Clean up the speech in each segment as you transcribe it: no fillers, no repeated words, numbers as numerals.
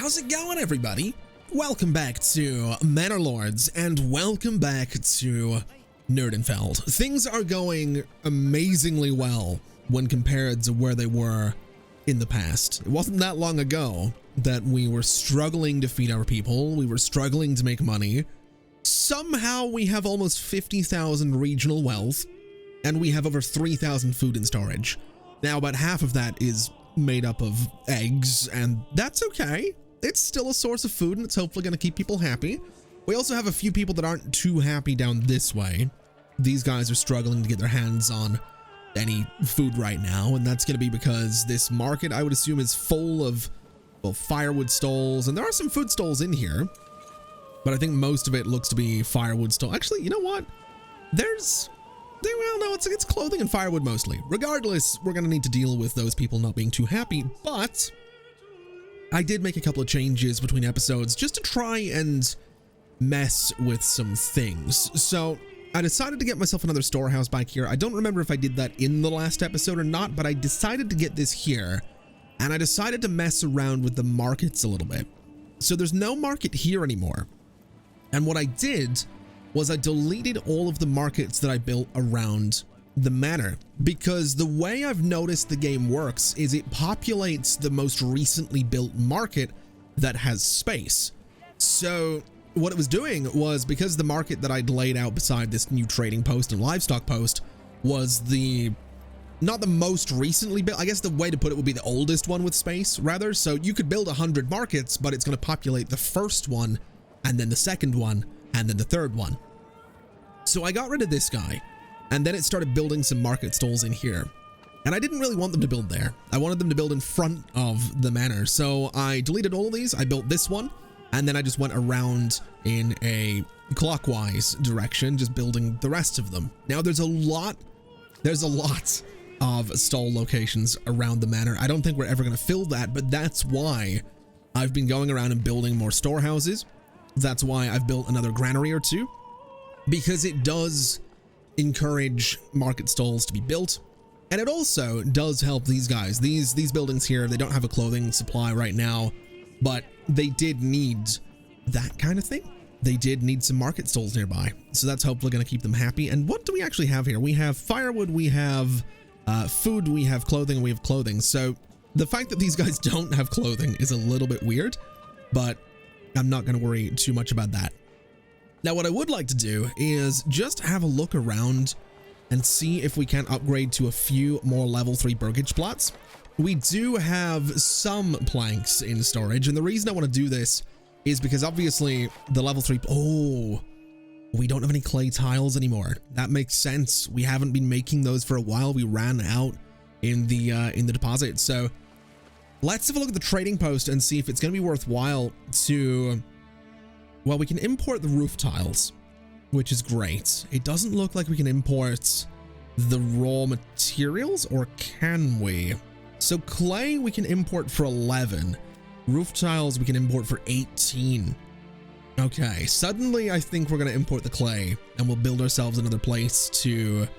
How's it going, everybody? Welcome back to Manor Lords, and welcome back to Nerdenfeld. Things are going amazingly well when compared to where they were in the past. It wasn't that long ago that we were struggling to feed our people, we were struggling to make money. Somehow we have almost 50,000 regional wealth, and we have over 3,000 food in storage. Now, about half of that is made up of eggs, and that's okay. It's still a source of food, and it's hopefully going to keep people happy. We also have a few people that aren't too happy down this way. These guys are struggling to get their hands on any food right now, and that's going to be because this market, I would assume, is full of, well, firewood stalls, and there are some food stalls in here, but I think most of it looks to be firewood stall. Actually, you know what? Well, no, it's clothing and firewood mostly. Regardless, we're going to need to deal with those people not being too happy, but I did make a couple of changes between episodes just to try and mess with some things. So I decided to get myself another storehouse back here. I don't remember if I did that in the last episode or not, but I decided to get this here, and I decided to mess around with the markets a little bit. So there's no market here anymore. And what I did was I deleted all of the markets that I built around the manor, because the way I've noticed the game works is it populates the most recently built market that has space. So what it was doing was, because the market that I'd laid out beside this new trading post and livestock post was not the most recently built, I guess the way to put it would be the oldest one with space rather. So you could build 100 markets, but it's going to populate the first one and then the second one and then the third one. So I got rid of this guy, and then it started building some market stalls in here. And I didn't really want them to build there. I wanted them to build in front of the manor. So I deleted all of these. I built this one, and then I just went around in a clockwise direction, just building the rest of them. Now there's a lot of stall locations around the manor. I don't think we're ever going to fill that, but that's why I've been going around and building more storehouses. That's why I've built another granary or two, because it does encourage market stalls to be built, and it also does help these guys. These buildings here, they don't have a clothing supply right now, but they did need that kind of thing. They did need some market stalls nearby, so that's hopefully going to keep them happy. And what do we actually have here? We have firewood, we have food, we have clothing, and we have clothing. So the fact that these guys don't have clothing is a little bit weird, but I'm not going to worry too much about that. Now, what I would like to do is just have a look around and see if we can upgrade to a few more level 3 burgage plots. We do have some planks in storage, and the reason I want to do this is because obviously the level 3... Oh, we don't have any clay tiles anymore. That makes sense. We haven't been making those for a while. We ran out in the deposit. So let's have a look at the trading post and see if it's going to be worthwhile to... Well, we can import the roof tiles, which is great. It doesn't look like we can import the raw materials, or can we? So clay we can import for 11. Roof tiles we can import for 18. Okay, suddenly I think we're going to import the clay, and we'll build ourselves another place to...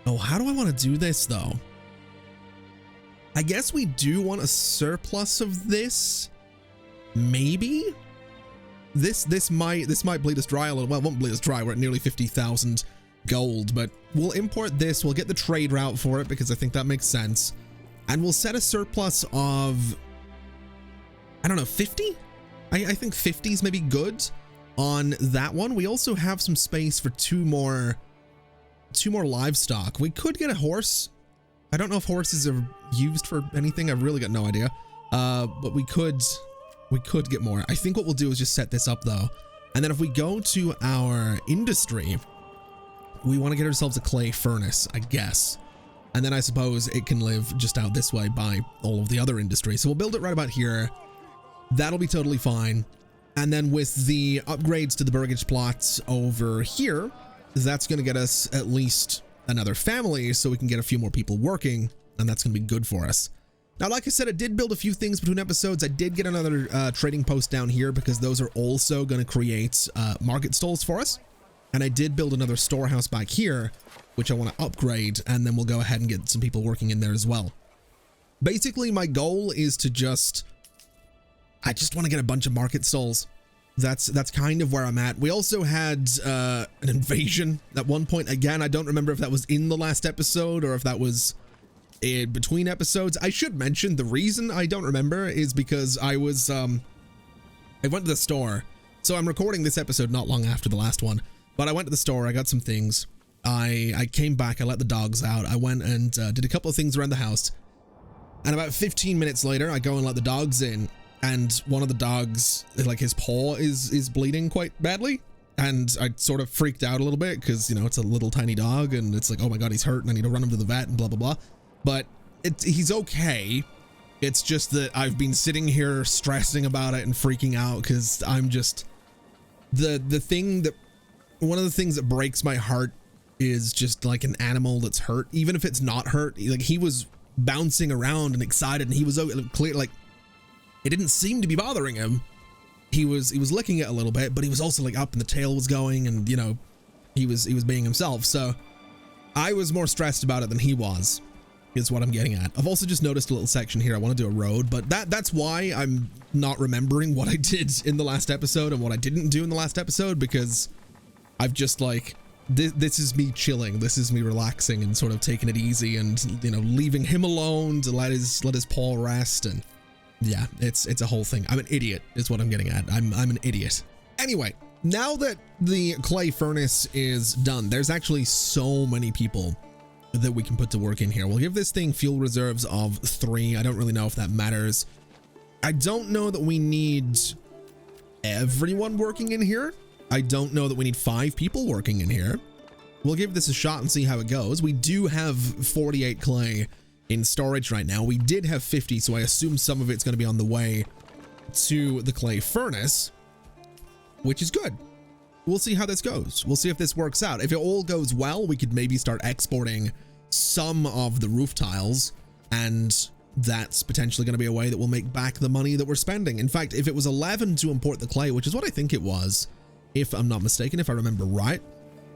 Oh, how do I want to do this, though? I guess we do want a surplus of this. Maybe? This might bleed us dry a little. Well, it won't bleed us dry. We're at nearly 50,000 gold, but we'll import this. We'll get the trade route for it because I think that makes sense. And we'll set a surplus of, I don't know, 50? I think 50 is maybe good on that one. We also have some space for two more livestock. We could get a horse. I don't know if horses are used for anything. I've really got no idea. But we could get more. I think what we'll do is just set this up though. And then if we go to our industry, we want to get ourselves a clay furnace, I guess. And then I suppose it can live just out this way by all of the other industries. So we'll build it right about here. That'll be totally fine. And then with the upgrades to the burgage plots over here, that's going to get us at least another family so we can get a few more people working. And that's going to be good for us. Now, like I said, I did build a few things between episodes. I did get another trading post down here because those are also going to create market stalls for us. And I did build another storehouse back here, which I want to upgrade, and then we'll go ahead and get some people working in there as well. Basically, my goal is to just I just want to get a bunch of market stalls. That's kind of where I'm at. We also had an invasion at one point. Again, I don't remember if that was in the last episode or if that was in between episodes. I should mention the reason I don't remember is because I was I went to the store. So I'm recording this episode not long after the last one, but I went to the store, I got some things. I came back, I let the dogs out. I went and did a couple of things around the house. And about 15 minutes later, I go and let the dogs in. And one of the dogs, like his paw is bleeding quite badly. And I sort of freaked out a little bit because, you know, it's a little tiny dog and it's like, oh my God, he's hurt and I need to run him to the vet and blah, blah, blah. But he's okay. It's just that I've been sitting here stressing about it and freaking out because I'm just one of the things that breaks my heart is just like an animal that's hurt, even if it's not hurt. Like he was bouncing around and excited and he was clear, like, it didn't seem to be bothering him. He was licking it a little bit, but he was also like up and the tail was going and, you know, he was being himself. So I was more stressed about it than he was, is what I'm getting at. I've also just noticed a little section here. I want to do a road, but that's why I'm not remembering what I did in the last episode and what I didn't do in the last episode, because I've just like, this is me chilling. This is me relaxing and sort of taking it easy and, you know, leaving him alone to let his paw rest. And yeah, it's a whole thing. I'm an idiot is what I'm getting at. I'm an idiot. Anyway, now that the clay furnace is done, there's actually so many people that we can put to work in here. We'll give this thing fuel reserves of 3. I don't really know if that matters. I don't know that we need everyone working in here. I don't know that we need 5 people working in here. We'll give this a shot and see how it goes. We do have 48 clay in storage right now. We did have 50, so I assume some of it's going to be on the way to the clay furnace, which is good. We'll see how this goes. We'll see if this works out. If it all goes well, we could maybe start exporting some of the roof tiles, and that's potentially going to be a way that we'll make back the money that we're spending. In fact, if it was 11 to import the clay, which is what I think it was, if I'm not mistaken, if I remember right,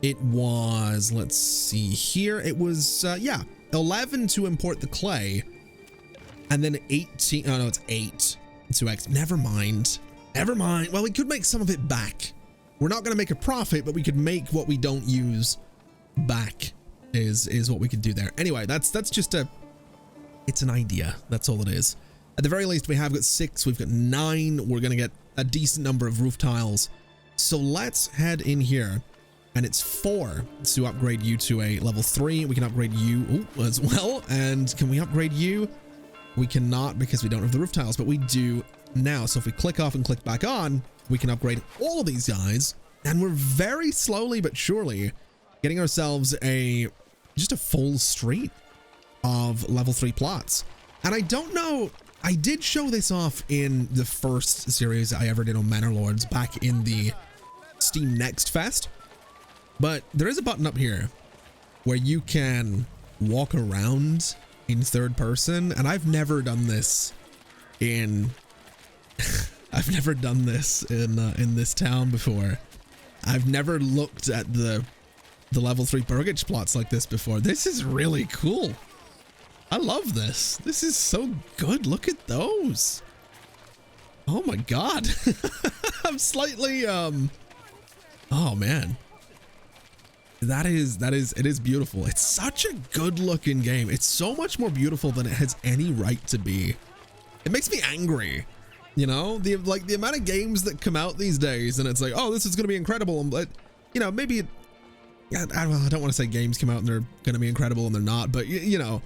it was, let's see here, it was, yeah, 11 to import the clay, and then 18, oh no, it's 8 to never mind. Well, we could make some of it back. We're not going to make a profit, but we could make what we don't use back is what we could do there. Anyway, that's just it's an idea. That's all it is. At the very least, we have got 6, we've got 9. We're going to get a decent number of roof tiles. So let's head in here. And it's 4 to upgrade you to a level 3. We can upgrade you as well. And can we upgrade you? We cannot because we don't have the roof tiles, but we do now. So if we click off and click back on, we can upgrade all of these guys. And we're very slowly but surely getting ourselves just a full street of level 3 plots. And I don't know, I did show this off in the first series I ever did on Manor Lords back in the Steam Next Fest. But there is a button up here where you can walk around in third person, and I've never done this in I've never done this in this town before. I've never looked at the level 3 burgage plots like this before. This is really cool. I love this. This is so good. Look at those. Oh my God. I'm slightly oh man. It is beautiful. It's such a good looking game. It's so much more beautiful than it has any right to be. It makes me angry, you know, the amount of games that come out these days and it's like, oh, this is going to be incredible. But you know, maybe, I don't want to say games come out and they're going to be incredible and they're not, but you know,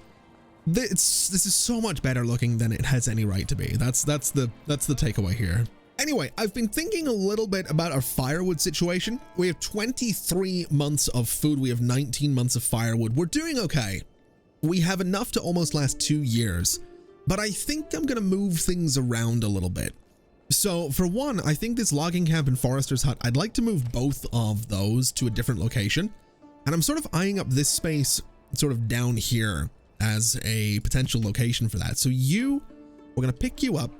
this is so much better looking than it has any right to be. That's the takeaway here. Anyway, I've been thinking a little bit about our firewood situation. We have 23 months of food. We have 19 months of firewood. We're doing okay. We have enough to almost last 2 years, but I think I'm going to move things around a little bit. So for one, I think this logging camp and forester's hut, I'd like to move both of those to a different location. And I'm sort of eyeing up this space sort of down here as a potential location for that. So we're going to pick you up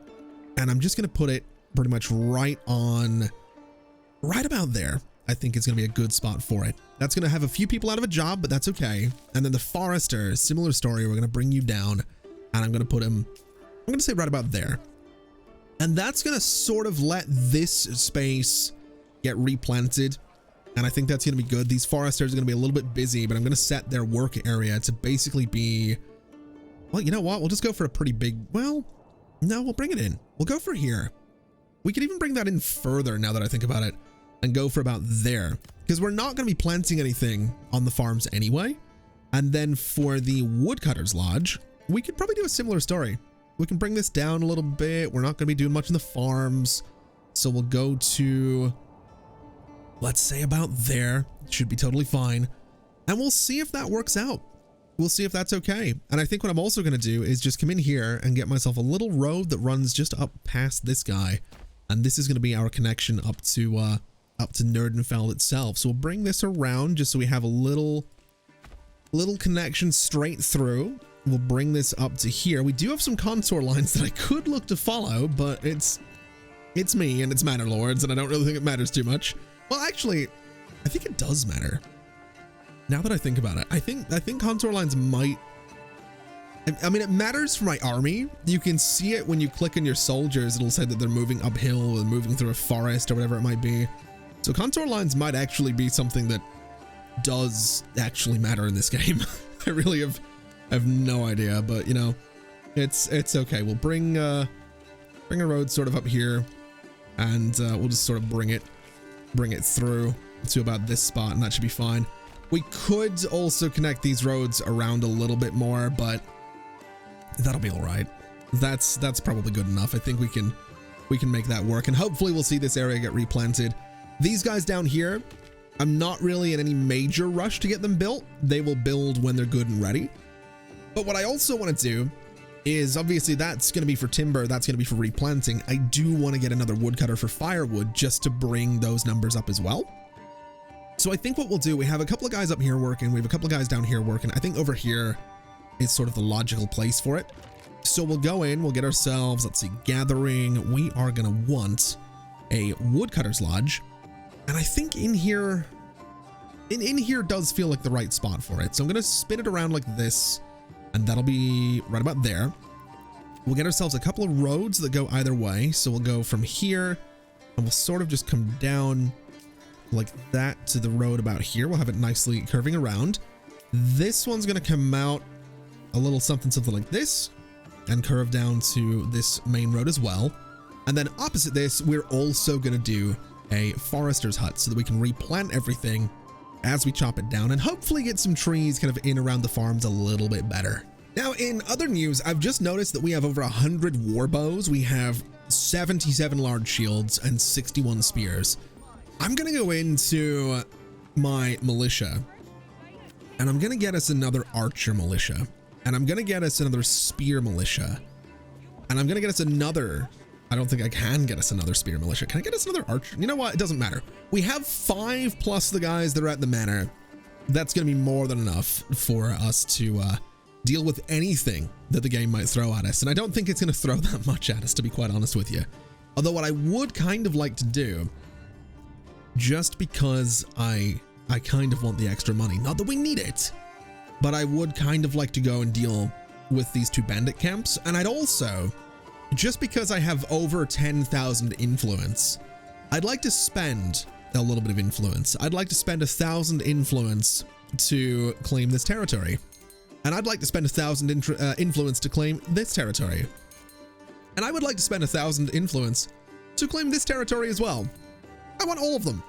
and I'm just going to put it pretty much right about there. I think it's going to be a good spot for it. That's going to have a few people out of a job, but that's okay. And then the forester, similar story. We're going to bring you down and I'm going to put him, I'm going to say right about there. And that's going to sort of let this space get replanted. And I think that's going to be good. These foresters are going to be a little bit busy, but I'm going to set their work area to basically be, well, you know what? We'll just go for a pretty big, well, no, we'll bring it in. We'll go for here. We could even bring that in further now that I think about it and go for about there, because we're not going to be planting anything on the farms anyway. And then for the woodcutters lodge, we could probably do a similar story. We can bring this down a little bit. We're not going to be doing much in the farms. So we'll go to, let's say about there. It should be totally fine. And we'll see if that works out. We'll see if that's okay. And I think what I'm also going to do is just come in here and get myself a little road that runs just up past this guy. And this is going to be our connection up to Nerdenfeld itself. So we'll bring this around just so we have a little connection straight through. We'll bring this up to here. We do have some contour lines that I could look to follow, but it's me and it's Manor Lords, and I don't really think it matters too much. Well, actually, I think it does matter. Now that I think about it, I think contour lines might. I mean, it matters for my army. You can see it when you click on your soldiers. It'll say that they're moving uphill or moving through a forest or whatever it might be. So contour lines might actually be something that does actually matter in this game. I really have no idea, but you know, it's okay. We'll bring a road sort of up here, and we'll just sort of bring it through to about this spot, and that should be fine. We could also connect these roads around a little bit more, but that'll be all right. That's probably good enough. I think we can make that work, and hopefully we'll see this area get replanted. These guys down here, I'm not really in any major rush to get them built. They will build when they're good and ready. But what I also want to do is, obviously that's going to be for timber, that's going to be for replanting. I do want to get another woodcutter for firewood just to bring those numbers up as well. So I think what we'll do, we have a couple of guys up here working, we have a couple of guys down here working. I think over here is sort of the logical place for it. So we'll go in, we'll get ourselves, let's see, gathering. We are going to want a woodcutter's lodge. And I think in here does feel like the right spot for it. So I'm going to spin it around like this, and that'll be right about there. We'll get ourselves a couple of roads that go either way. So we'll go from here, and we'll sort of just come down like that to the road about here. We'll have it nicely curving around. This one's going to come out a little something like this and curve down to this main road as well. And then opposite this, we're also going to do a forester's hut so that we can replant everything as we chop it down and hopefully get some trees kind of in around the farms a little bit better. Now, in other news, I've just noticed that we have over 100 war bows. We have 77 large shields and 61 spears. I'm going to go into my militia, and I'm going to get us another archer militia, and I'm going to get us another spear militia, and I'm going to get us another, I don't think I can get us another spear militia. Can I get us another archer? You know what? It doesn't matter. We have 5 plus the guys that are at the manor. That's going to be more than enough for us to deal with anything that the game might throw at us. And I don't think it's going to throw that much at us, to be quite honest with you. Although what I would kind of like to do, just because I kind of want the extra money, not that we need it, but I would kind of like to go and deal with these 2 bandit camps. And I'd also, just because I have over 10,000 influence, I'd like to spend a little bit of influence. I'd like to spend 1,000 influence to claim this territory. And I'd like to spend 1,000 influence to claim this territory. And I would like to spend 1,000 influence to claim this territory as well. I want all of them.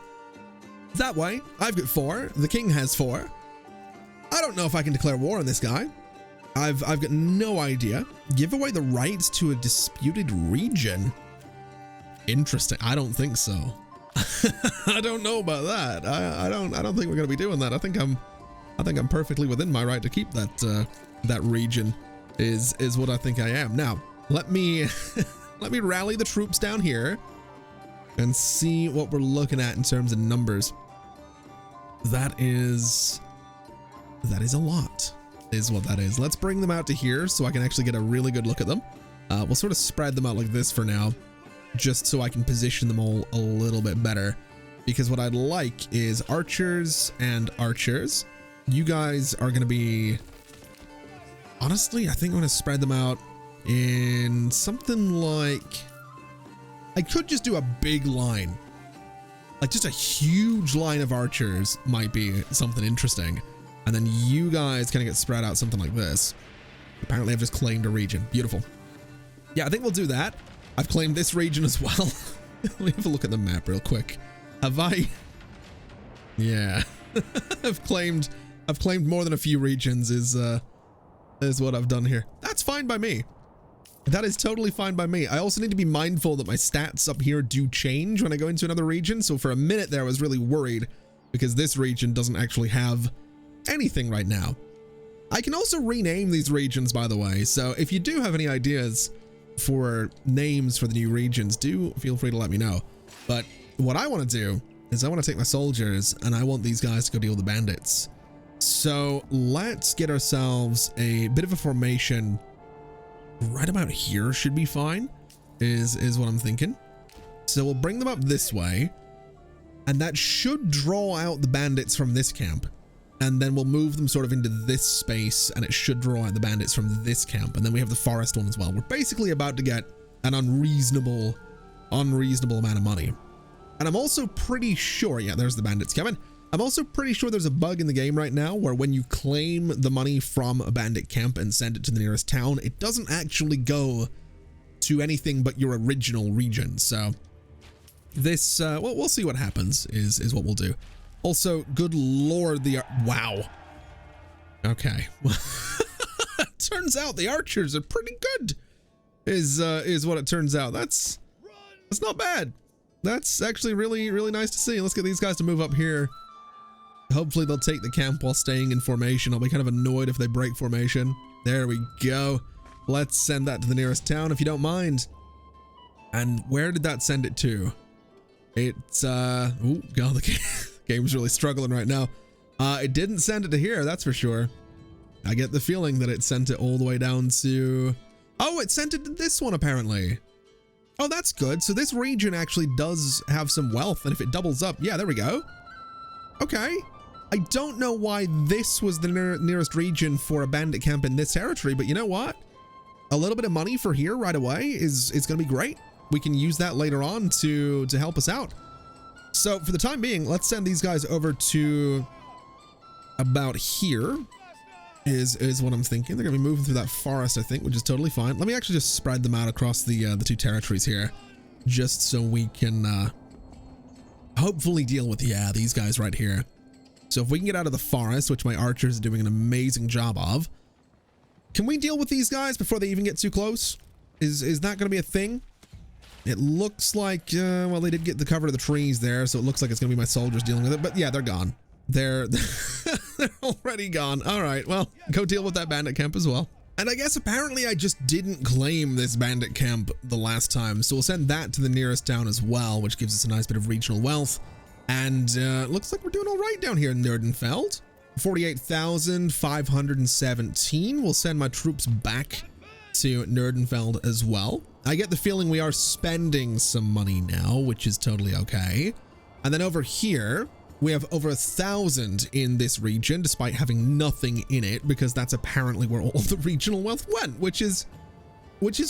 That way, I've got 4. The king has 4. I don't know if I can declare war on this guy. I've got no idea. Give away the rights to a disputed region. Interesting. I don't think so. I don't know about that. I don't think we're gonna be doing that. I think I'm perfectly within my right to keep that region. Is what I think I am. Now, let me rally the troops down here and see what we're looking at in terms of numbers. That is a lot, is what that is. Let's bring them out to here so I can actually get a really good look at them. We'll sort of spread them out like this for now, just so I can position them all a little bit better. Because what I'd like is archers and archers. You guys are going to be, honestly, I think I'm going to spread them out in something like I could just do a big line. Like just a huge line of archers might be something interesting. And then you guys kind of get spread out something like this. Apparently I've just claimed a region. Beautiful. Yeah, I think we'll do that. I've claimed this region as well. Let me have a look at the map real quick. Have I? Yeah. I've claimed more than a few regions is what I've done here. That's fine by me. That is totally fine by me. I also need to be mindful that my stats up here do change when I go into another region. So for a minute there, I was really worried because this region doesn't actually have anything right now. I can also rename these regions, by the way. So if you do have any ideas for names for the new regions, do feel free to let me know. But what I want to do is I want to take my soldiers and I want these guys to go deal with the bandits. So let's get ourselves a bit of a formation. Right about here should be fine, is what I'm thinking. So we'll bring them up this way, and that should draw out the bandits from this camp. And then we'll move them sort of into this space, and it should draw out the bandits from this camp. And then we have the forest one as well. We're basically about to get an unreasonable amount of money. And I'm also pretty sure, yeah, there's the bandits coming. I'm also pretty sure there's a bug in the game right now where when you claim the money from a bandit camp and send it to the nearest town, it doesn't actually go to anything but your original region. So this, well, we'll see what happens is what we'll do. Also, good lord, wow. Okay. Turns out the archers are pretty good, is what it turns out. That's not bad. That's actually really, really nice to see. Let's get these guys to move up here. Hopefully they'll take the camp while staying in formation. I'll be kind of annoyed if they break formation. There we go. Let's send that to the nearest town if you don't mind. And where did that send it to? It's, oh god, the game's really struggling right now. It didn't send it to here, that's for sure. I get the feeling that it sent it all the way down to... Oh, it sent it to this one apparently. Oh, that's good. So this region actually does have some wealth, and if it doubles up, yeah, there we go. Okay. I don't know why this was the nearest region for a bandit camp in this territory, but you know what? A little bit of money for here right away is going to be great. We can use that later on to help us out. So for the time being, let's send these guys over to about here is what I'm thinking. They're gonna be moving through that forest, I think, which is totally fine. Let me actually just spread them out across the two territories here, just so we can hopefully deal with these guys right here. So if we can get out of the forest, which my archers are doing an amazing job of, can we deal with these guys before they even get too close? Is that going to be a thing? It looks like, well, they did get the cover of the trees there, so it looks like it's going to be my soldiers dealing with it. But yeah, they're gone. They're already gone. All right, well, go deal with that bandit camp as well. And I guess apparently I just didn't claim this bandit camp the last time, so we'll send that to the nearest town as well, which gives us a nice bit of regional wealth. And looks like we're doing all right down here in Nerdenfeld. 48,517. We'll send my troops back to Nerdenfeld as well. I get the feeling we are spending some money now, which is totally okay. And then over here, we have over 1,000 in this region, despite having nothing in it, because that's apparently where all the regional wealth went, which is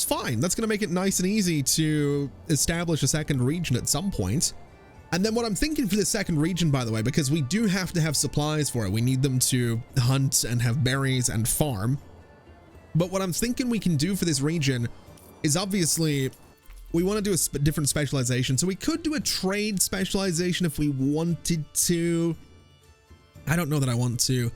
fine. That's going to make it nice and easy to establish a second region at some point. And then what I'm thinking for the second region, by the way, because we do have to have supplies for it. We need them to hunt and have berries and farm. But what I'm thinking we can do for this region is obviously we want to do a different specialization. So we could do a trade specialization if we wanted to. I don't know that I want to.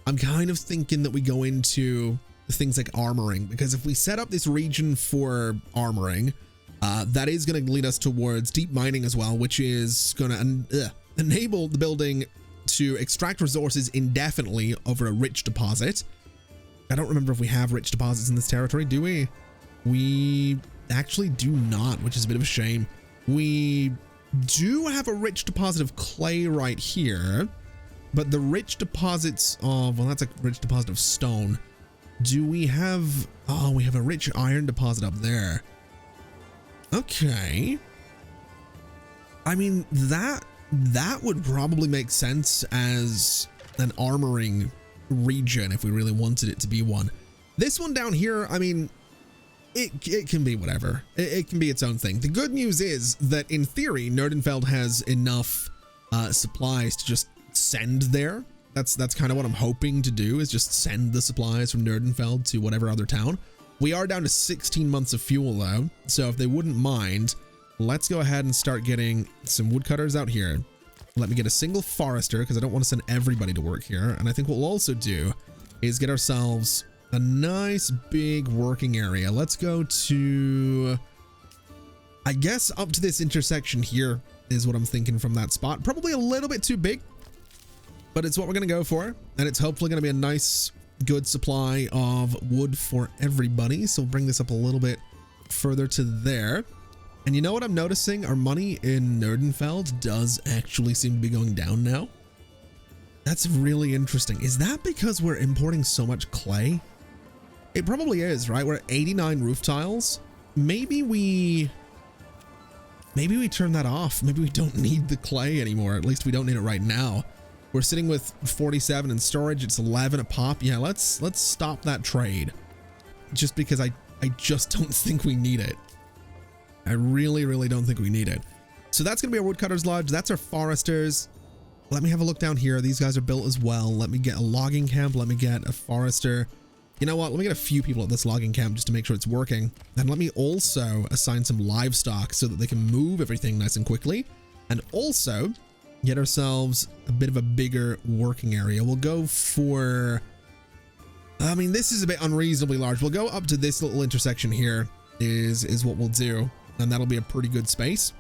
I'm kind of thinking that we go into things like armoring, because if we set up this region for armoring, that is going to lead us towards deep mining as well, which is going to enable the building to extract resources indefinitely over a rich deposit. I don't remember if we have rich deposits in this territory, do we? We actually do not, which is a bit of a shame. We do have a rich deposit of clay right here, but the rich deposits of, well, that's a rich deposit of stone. Do we have, oh, we have a rich iron deposit up there. Okay. I mean, that would probably make sense as an armoring region if we really wanted it to be one. This one down here, I mean, it can be whatever. It can be its own thing. The good news is that in theory, Nerdenfeld has enough supplies to just send there. That's kind of what I'm hoping to do, is just send the supplies from Nerdenfeld to whatever other town. We are down to 16 months of fuel though, so if they wouldn't mind, let's go ahead and start getting some woodcutters out here. Let me get a single forester, because I don't want to send everybody to work here. And I think what we'll also do is get ourselves a nice big working area. Let's go to, I guess, up to this intersection here is what I'm thinking from that spot. Probably a little bit too big, but it's what we're going to go for. And it's hopefully going to be a nice, good supply of wood for everybody. So we'll bring this up a little bit further to there. And you know what I'm noticing? Our money in Nerdenfeld does actually seem to be going down now. That's really interesting. Is that because we're importing so much clay? It probably is, right? We're at 89 roof tiles. Maybe we turn that off. Maybe we don't need the clay anymore. At least we don't need it right now. We're sitting with 47 in storage. It's 11 a pop. Yeah, let's stop that trade. Just because I just don't think we need it. I really, really don't think we need it. So that's going to be our woodcutter's lodge. That's our foresters. Let me have a look down here. These guys are built as well. Let me get a logging camp. Let me get a forester. You know what? Let me get a few people at this logging camp just to make sure it's working. And let me also assign some livestock so that they can move everything nice and quickly. And also get ourselves a bit of a bigger working area. We'll go for, I mean, this is a bit unreasonably large. We'll go up to this little intersection here is what we'll do. And that'll be a pretty good space.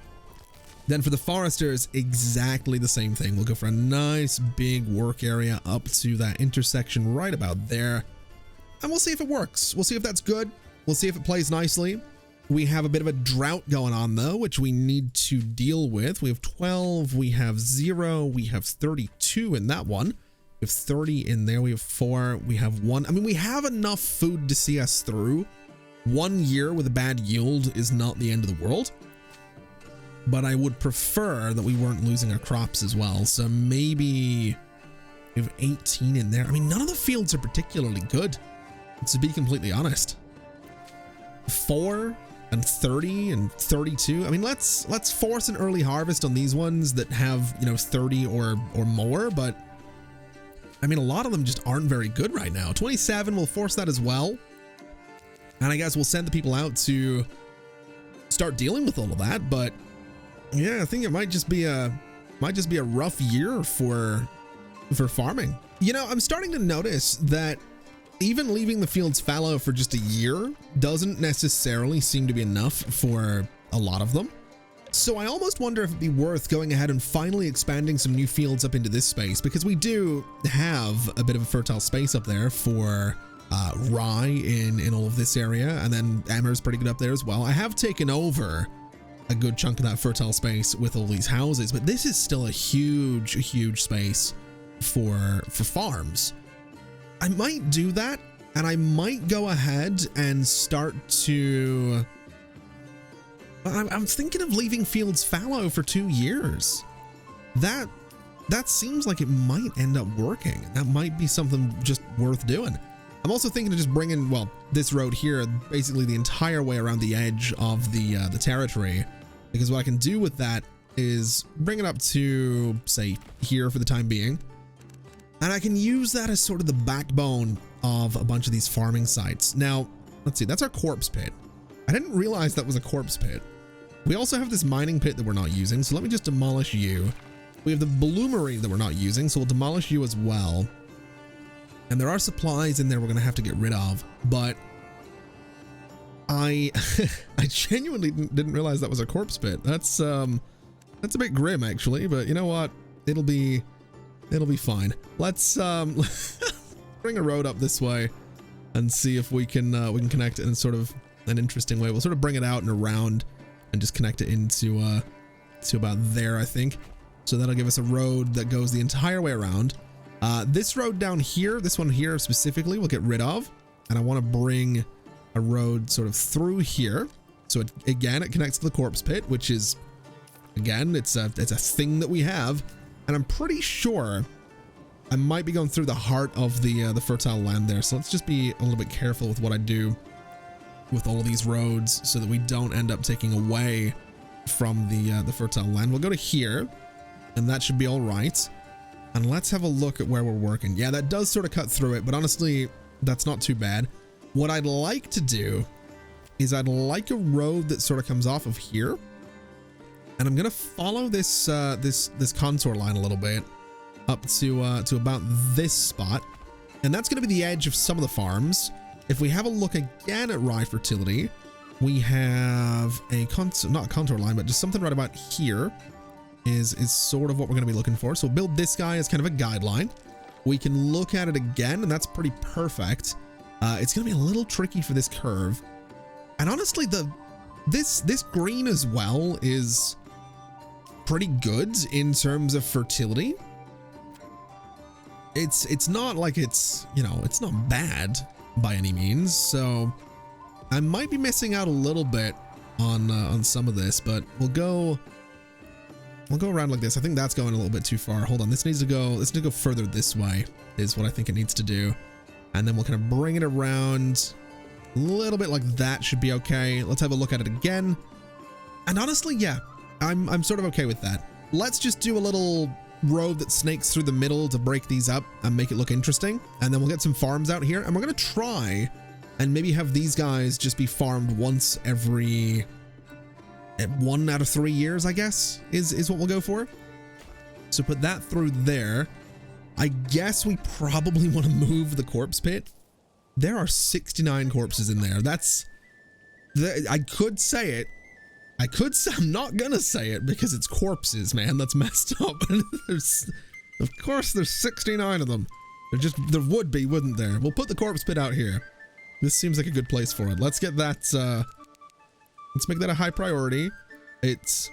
Then for the foresters, exactly the same thing. We'll go for a nice big work area up to that intersection right about there. And we'll see if it works. We'll see if that's good. We'll see if it plays nicely. We have a bit of a drought going on though, which we need to deal with. We have 12, we have 0, we have 32 in that one. We have 30 in there, we have 4, we have 1. I mean, we have enough food to see us through. 1 year with a bad yield is not the end of the world. But I would prefer that we weren't losing our crops as well. So maybe we have 18 in there. I mean, none of the fields are particularly good, to be completely honest. 4 and 30 and 32. I mean, let's force an early harvest on these ones that have, you know, 30 or more. But I mean, a lot of them just aren't very good right now. 27, we'll force that as well. And I guess we'll send the people out to start dealing with all of that. But yeah, I think it might just be a rough year for farming. You know, I'm starting to notice that even leaving the fields fallow for just a year doesn't necessarily seem to be enough for a lot of them. So I almost wonder if it'd be worth going ahead and finally expanding some new fields up into this space, because we do have a bit of a fertile space up there for rye in all of this area, and then emmer's pretty good up there as well. I have taken over a good chunk of that fertile space with all these houses, but this is still a huge space for farms. I might do that, and I might go ahead and start to, I'm thinking of leaving fields fallow for 2 years. That seems like it might end up working. That might be something just worth doing. I'm also thinking of just bringing, well, this road here, basically the entire way around the edge of the territory, because what I can do with that is bring it up to, say, here for the time being. And I can use that as sort of the backbone of a bunch of these farming sites. Now, let's see, that's our corpse pit. I didn't realize that was a corpse pit. We also have this mining pit that we're not using, so let me just demolish you. We have the bloomery that we're not using, so we'll demolish you as well. And there are supplies in there we're going to have to get rid of, but I genuinely didn't realize that was a corpse pit. That's a bit grim actually, but you know what? It'll be fine. Let's bring a road up this way and see if we can connect it in sort of an interesting way. We'll sort of bring it out and around and just connect it into to about there, I think. So that'll give us a road that goes the entire way around. This road down here, this one here specifically, we'll get rid of. And I want to bring a road sort of through here. So it connects to the corpse pit, which is, again, it's a thing that we have. And I'm pretty sure I might be going through the heart of the fertile land there. So let's just be a little bit careful with what I do. with all of these roads so that we don't end up taking away from the fertile land. We'll go to here, and that should be all right. And let's have a look at where we're working. Yeah, that does sort of cut through it, but honestly, that's not too bad. What I'd like to do is I'd like a road that sort of comes off of here, and I'm gonna follow this this contour line a little bit up to about this spot, and that's gonna be the edge of some of the farms. If we have a look again at rye fertility, we have a not a contour line, but just something right about here is sort of what we're gonna be looking for. So we'll build this guy as kind of a guideline. We can look at it again, and that's pretty perfect. It's gonna be a little tricky for this curve, and honestly, this green as well is pretty good in terms of fertility. It's not like it's, you know, it's not bad by any means. So I might be missing out a little bit on some of this, but we'll go around like this. I think that's going a little bit too far. Hold on, this needs to go further this way is what I think it needs to do. And then we'll kind of bring it around a little bit like that. Should be okay. Let's have a look at it again. And honestly, yeah, I'm sort of okay with that. Let's just do a little road that snakes through the middle to break these up and make it look interesting. And then we'll get some farms out here, and we're going to try and maybe have these guys just be farmed once every 1 out of 3 years, I guess, is what we'll go for. So put that through there. I guess we probably want to move the corpse pit. There are 69 corpses in there. I could say it. I'm not gonna say it because it's corpses, man. That's messed up. Of course there's 69 of them. There would be, wouldn't there? We'll put the corpse pit out here. This seems like a good place for it. Let's get that, let's make that a high priority. It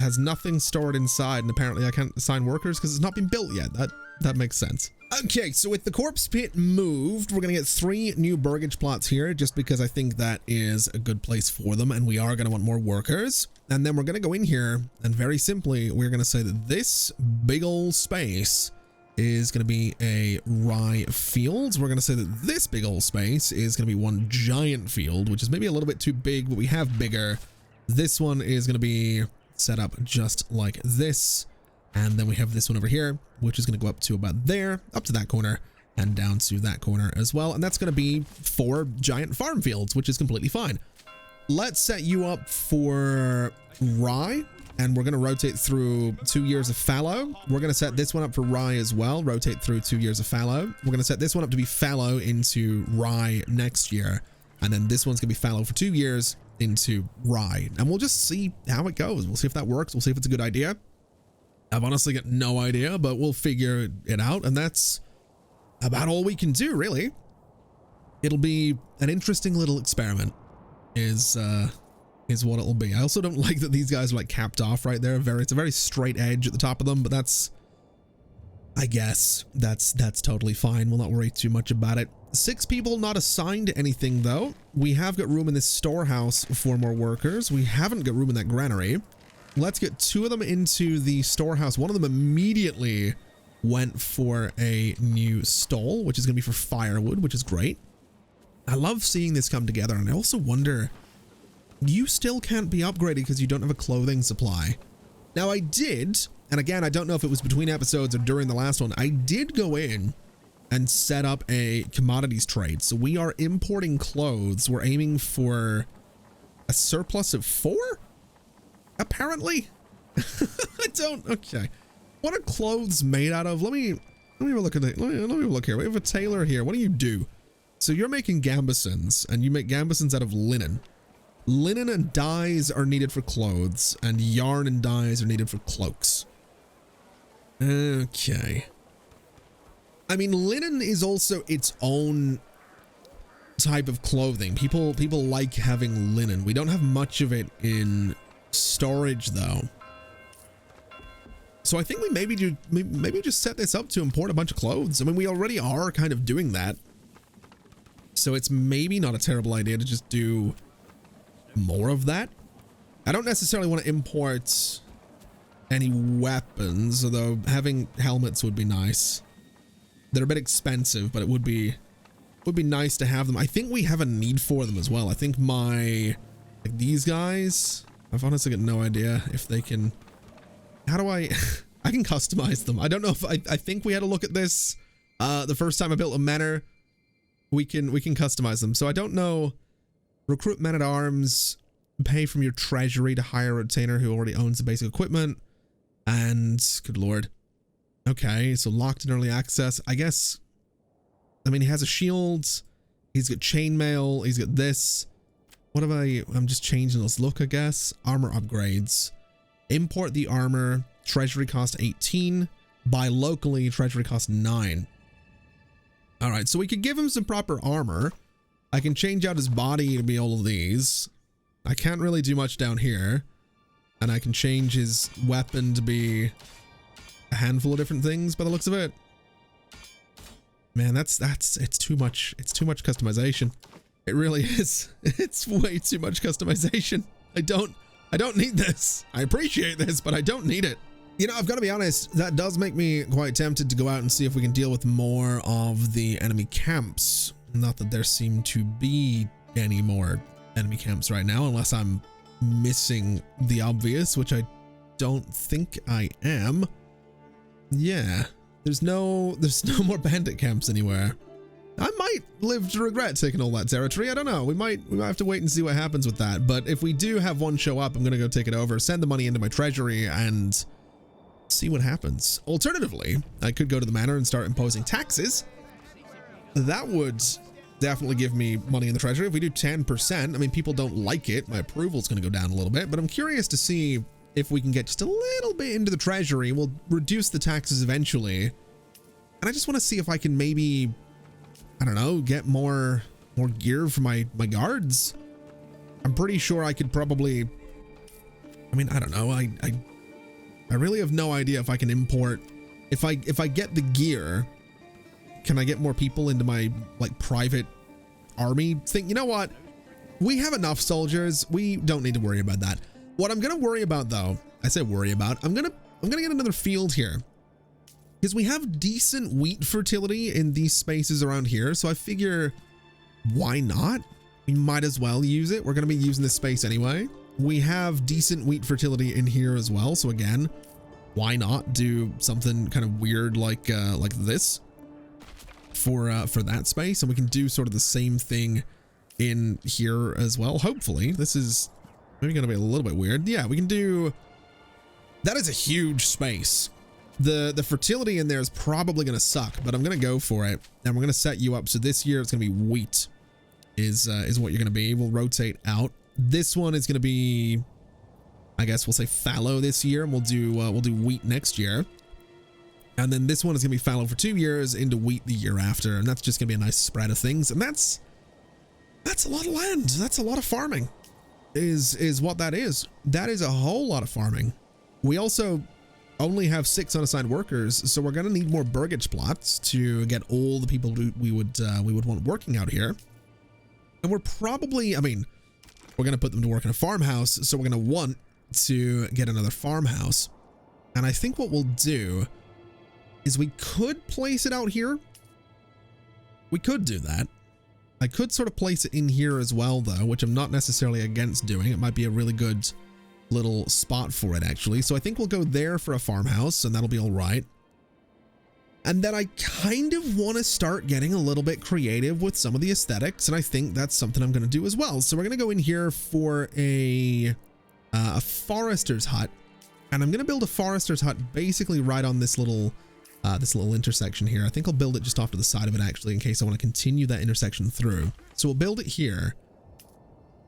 has nothing stored inside, and apparently I can't assign workers because it's not been built yet. That makes sense. Okay, so with the corpse pit moved, we're gonna get 3 new burgage plots here, just because I think that is a good place for them, and we are gonna want more workers. And then we're gonna go in here, and very simply, we're gonna say that this big old space is gonna be a rye field. We're gonna say that this big old space is gonna be one giant field, which is maybe a little bit too big, but we have bigger. This one is gonna be set up just like this. And then we have this one over here, which is going to go up to about there, up to that corner, and down to that corner as well. And that's going to be 4 giant farm fields, which is completely fine. Let's set you up for rye, and we're going to rotate through 2 years of fallow. We're going to set this one up for rye as well, rotate through 2 years of fallow. We're going to set this one up to be fallow into rye next year. And then this one's going to be fallow for 2 years into rye. And we'll just see how it goes. We'll see if that works. We'll see if it's a good idea. I've honestly got no idea, but we'll figure it out, and that's about all we can do, really. It'll be an interesting little experiment, is what it'll be. I also don't like that these guys are like capped off right there. It's a very straight edge at the top of them, but that's, I guess, that's totally fine. We'll not worry too much about it. 6 people not assigned anything, though. We have got room in this storehouse for more workers. We haven't got room in that granary. Let's get 2 of them into the storehouse. One of them immediately went for a new stall, which is going to be for firewood, which is great. I love seeing this come together, and I also wonder, you still can't be upgraded because you don't have a clothing supply. Now I did, and again, I don't know if it was between episodes or during the last one, I did go in and set up a commodities trade. So we are importing clothes. We're aiming for a surplus of 4? Apparently. Okay. What are clothes made out of? Let me have a look at it. Let me look here. We have a tailor here. What do you do? So you're making gambesons, and you make gambesons out of linen. Linen and dyes are needed for clothes, and yarn and dyes are needed for cloaks. Okay. I mean, linen is also its own type of clothing. People like having linen. We don't have much of it in storage, though. So I think we maybe just set this up to import a bunch of clothes. I mean, we already are kind of doing that. So it's maybe not a terrible idea to just do more of that. I don't necessarily want to import any weapons, although having helmets would be nice. They're a bit expensive, but it would be would be nice to have them. I think we have a need for them as well. I think like these guys, I've honestly got no idea if they can, how do I can customize them. I don't know if I think we had a look at this the first time I built a manor. We can customize them. So I don't know. Recruit men-at-arms, pay from your treasury to hire a retainer who already owns the basic equipment. And good lord. Okay, so locked in early access. I guess, I mean, he has a shield. He's got chainmail. He's got this. What have I'm just changing this look, I guess. Armor upgrades. Import the armor. Treasury cost 18. Buy locally. Treasury cost 9. All right, so we could give him some proper armor. I can change out his body to be all of these. I can't really do much down here. And I can change his weapon to be a handful of different things by the looks of it. Man, it's too much. It's too much customization. It really is. It's way too much customization. I don't need this. I appreciate this, but I don't need it. You know, I've got to be honest, that does make me quite tempted to go out and see if we can deal with more of the enemy camps. Not that there seem to be any more enemy camps right now, unless I'm missing the obvious, which I don't think I am. Yeah, there's no more bandit camps anywhere. I might live to regret taking all that territory. I don't know. We might have to wait and see what happens with that. But if we do have one show up, I'm going to go take it over, send the money into my treasury, and see what happens. Alternatively, I could go to the manor and start imposing taxes. That would definitely give me money in the treasury. If we do 10%, I mean, people don't like it. My approval's going to go down a little bit, but I'm curious to see if we can get just a little bit into the treasury. We'll reduce the taxes eventually. And I just want to see if I can maybe, I don't know, get more gear for my guards. I'm pretty sure I could probably, I mean, I don't know. I really have no idea if I can import, if I get the gear, can I get more people into my like private army thing? You know what? We have enough soldiers. We don't need to worry about that. What I'm going to worry about though, I say worry about, I'm going to get another field here because we have decent wheat fertility in these spaces around here. So I figure why not? We might as well use it. We're going to be using this space anyway. We have decent wheat fertility in here as well. So again, why not do something kind of weird like this for that space? And we can do sort of the same thing in here as well. Hopefully this is maybe going to be a little bit weird. Yeah, we can do, that is a huge space. The fertility in there is probably going to suck, but I'm going to go for it. And we're going to set you up. So this year it's going to be wheat is what you're going to be. We'll rotate out. This one is going to be, I guess we'll say fallow this year, and we'll do wheat next year. And then this one is going to be fallow for 2 years into wheat the year after. And that's just going to be a nice spread of things. And that's a lot of land. That's a lot of farming is what that is. That is a whole lot of farming. We also only have 6 unassigned workers. So we're going to need more burgage plots to get all the people we would want working out here. And we're probably, I mean, we're going to put them to work in a farmhouse. So we're going to want to get another farmhouse. And I think what we'll do is we could place it out here. We could do that. I could sort of place it in here as well though, which I'm not necessarily against doing. It might be a really good little spot for it actually. So I think we'll go there for a farmhouse and that'll be all right. And then I kind of want to start getting a little bit creative with some of the aesthetics. And I think that's something I'm going to do as well. So we're going to go in here for a forester's hut. And I'm going to build a forester's hut basically right on this little intersection here. I think I'll build it just off to the side of it actually, in case I want to continue that intersection through. So we'll build it here.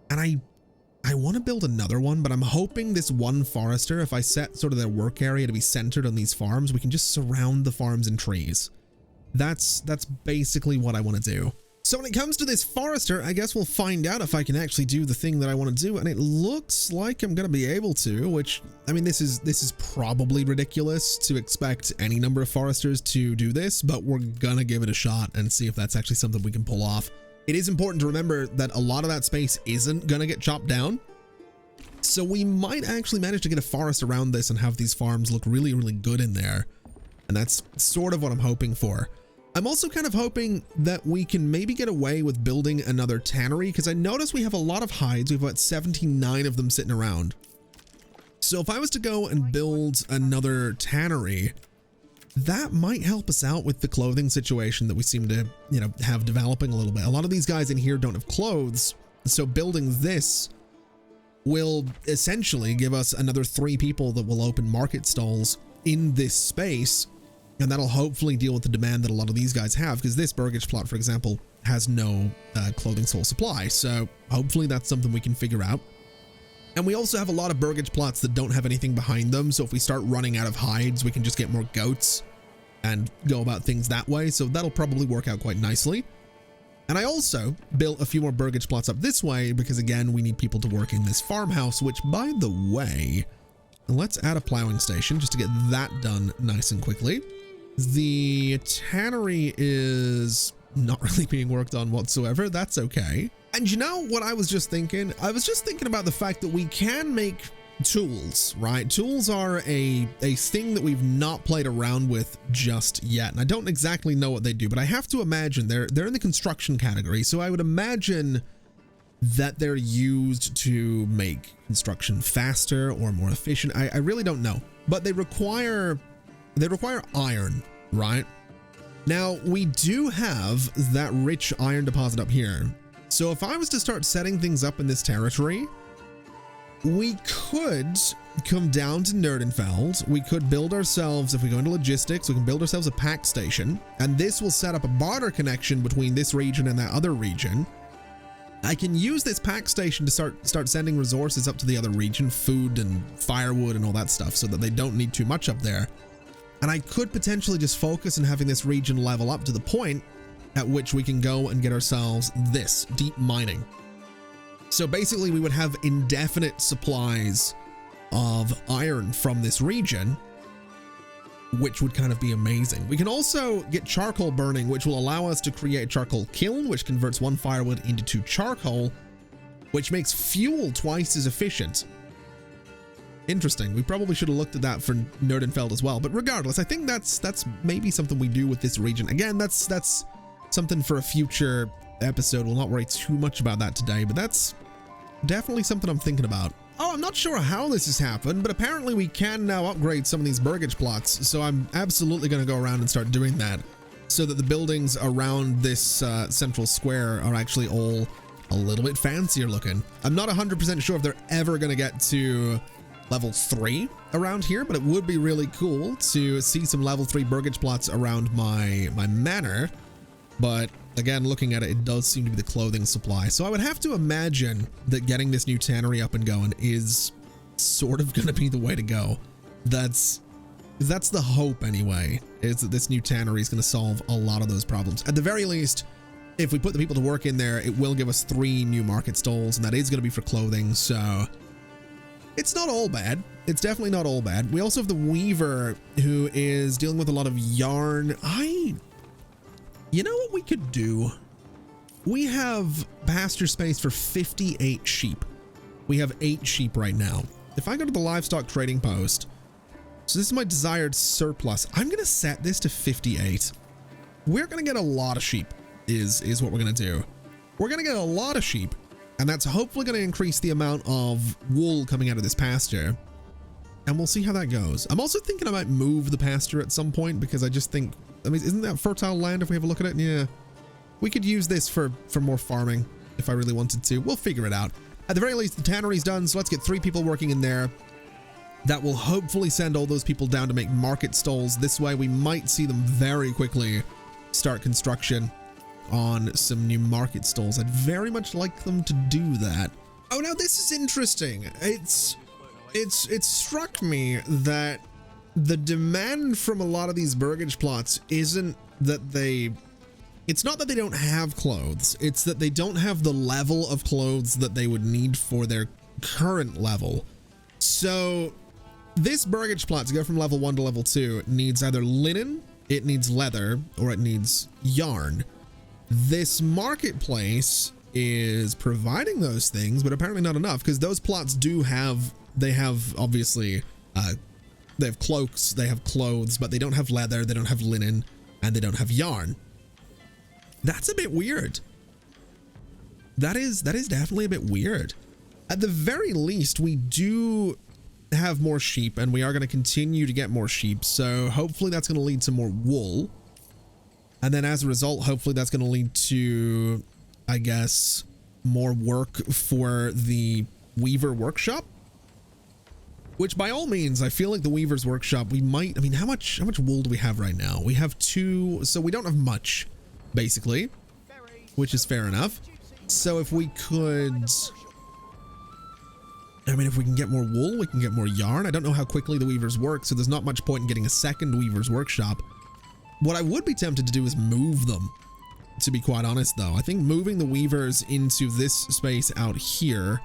And I want to build another one, but I'm hoping this one forester, if I set sort of their work area to be centered on these farms, we can just surround the farms in trees. That's basically what I want to do. So when it comes to this forester, I guess we'll find out if I can actually do the thing that I want to do. And it looks like I'm going to be able to, which, I mean, this is probably ridiculous to expect any number of foresters to do this, but we're going to give it a shot and see if that's actually something we can pull off. It is important to remember that a lot of that space isn't going to get chopped down. So we might actually manage to get a forest around this and have these farms look really, really good in there. And that's sort of what I'm hoping for. I'm also kind of hoping that we can maybe get away with building another tannery, because I notice we have a lot of hides. We've got 79 of them sitting around. So if I was to go and build another tannery, that might help us out with the clothing situation that we seem to, you know, have developing a little bit. A lot of these guys in here don't have clothes, so building this will essentially give us another 3 people that will open market stalls in this space, and that'll hopefully deal with the demand that a lot of these guys have, because this burgage plot, for example, has no clothing stall supply. So hopefully that's something we can figure out. And we also have a lot of burgage plots that don't have anything behind them, so if we start running out of hides, we can just get more goats and go about things that way. So that'll probably work out quite nicely. And I also built a few more burgage plots up this way because, again, we need people to work in this farmhouse, which, by the way, let's add a plowing station just to get that done nice and quickly. The tannery is not really being worked on whatsoever. That's okay. And you know what I was just thinking? I was just thinking about the fact that we can make tools, right? Tools are a thing that we've not played around with just yet. And I don't exactly know what they do, but I have to imagine they're in the construction category. So I would imagine that they're used to make construction faster or more efficient. I really don't know, but they require iron, right? Now we do have that rich iron deposit up here. So if I was to start setting things up in this territory, we could come down to Nerdenfeld. We could build ourselves, if we go into logistics, we can build ourselves a pack station, and this will set up a barter connection between this region and that other region. I can use this pack station to start sending resources up to the other region, food and firewood and all that stuff, so that they don't need too much up there. And I could potentially just focus on having this region level up to the point at which we can go and get ourselves this deep mining. So basically we would have indefinite supplies of iron from this region, which would kind of be amazing. We can also get charcoal burning, which will allow us to create a charcoal kiln, which converts 1 firewood into 2 charcoal, which makes fuel twice as efficient. Interesting. We probably should have looked at that for Nerdenfeld as well. But regardless, I think that's maybe something we do with this region. Again, that's something for a future episode. We'll not worry too much about that today, but that's definitely something I'm thinking about. Oh, I'm not sure how this has happened, but apparently we can now upgrade some of these burgage plots. So I'm absolutely going to go around and start doing that so that the buildings around this central square are actually all a little bit fancier looking. I'm not 100% sure if they're ever going to get to level 3 around here, but it would be really cool to see some level 3 burgage plots around my manor. But again, looking at it, it does seem to be the clothing supply. So I would have to imagine that getting this new tannery up and going is sort of going to be the way to go. That's the hope anyway, is that this new tannery is going to solve a lot of those problems. At the very least, if we put the people to work in there, it will give us 3 new market stalls, and that is going to be for clothing. So it's not all bad. It's definitely not all bad. We also have the weaver, who is dealing with a lot of yarn. You know what we could do? We have pasture space for 58 sheep. We have 8 sheep right now. If I go to the livestock trading post, so this is my desired surplus, I'm going to set this to 58. We're going to get a lot of sheep is what we're going to do. We're going to get a lot of sheep, and that's hopefully going to increase the amount of wool coming out of this pasture. And we'll see how that goes. I'm also thinking I might move the pasture at some point, because I just think, I mean, isn't that fertile land if we have a look at it? Yeah. We could use this for more farming if I really wanted to. We'll figure it out. At the very least, the tannery's done, so let's get 3 people working in there. That will hopefully send all those people down to make market stalls. This way, we might see them very quickly start construction on some new market stalls. I'd very much like them to do that. Oh, now this is interesting. It struck me that the demand from a lot of these burgage plots isn't that it's not that they don't have clothes, it's that they don't have the level of clothes that they would need for their current level. So this burgage plot, to go from level 1 to level 2, needs either linen, it needs leather, or it needs yarn. This marketplace is providing those things, but apparently not enough, because those plots obviously they have cloaks, they have clothes, but they don't have leather, they don't have linen, and they don't have yarn. That's a bit weird. That is definitely a bit weird. At the very least, we do have more sheep, and we are going to continue to get more sheep. So hopefully that's going to lead to more wool. And then as a result, hopefully that's going to lead to, I guess, more work for the Weaver Workshop. Which by all means, I feel like the Weaver's Workshop, we might, I mean, how much wool do we have right now? We have 2, so we don't have much, basically, which is fair enough. So if we could, I mean, if we can get more wool, we can get more yarn. I don't know how quickly the Weavers work, so there's not much point in getting a second Weaver's Workshop. What I would be tempted to do is move them, to be quite honest, though. I think moving the Weavers into this space out here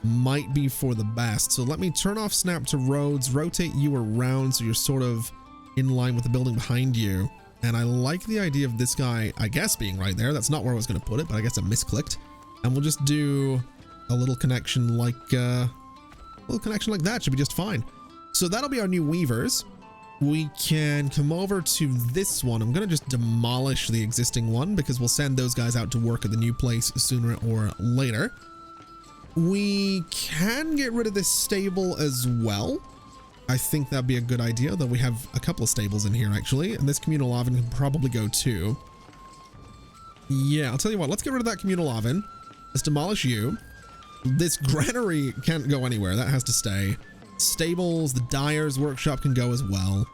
might be for the best. So let me turn off snap to roads, rotate you around so you're sort of in line with the building behind you. And I like the idea of this guy, I guess, being right there. That's not where I was going to put it, but I guess I misclicked. And we'll just do a little connection like that. Should be just fine. So that'll be our new Weavers. We can come over to this one. I'm going to just demolish the existing one because we'll send those guys out to work at the new place sooner or later. We can get rid of this stable as well. I think that'd be a good idea, though we have a couple of stables in here actually, and this communal oven can probably go too. Yeah, I'll tell you what, let's get rid of that communal oven. Let's demolish you. This granary can't go anywhere. That has to stay. Stables, the dyer's workshop can go as well.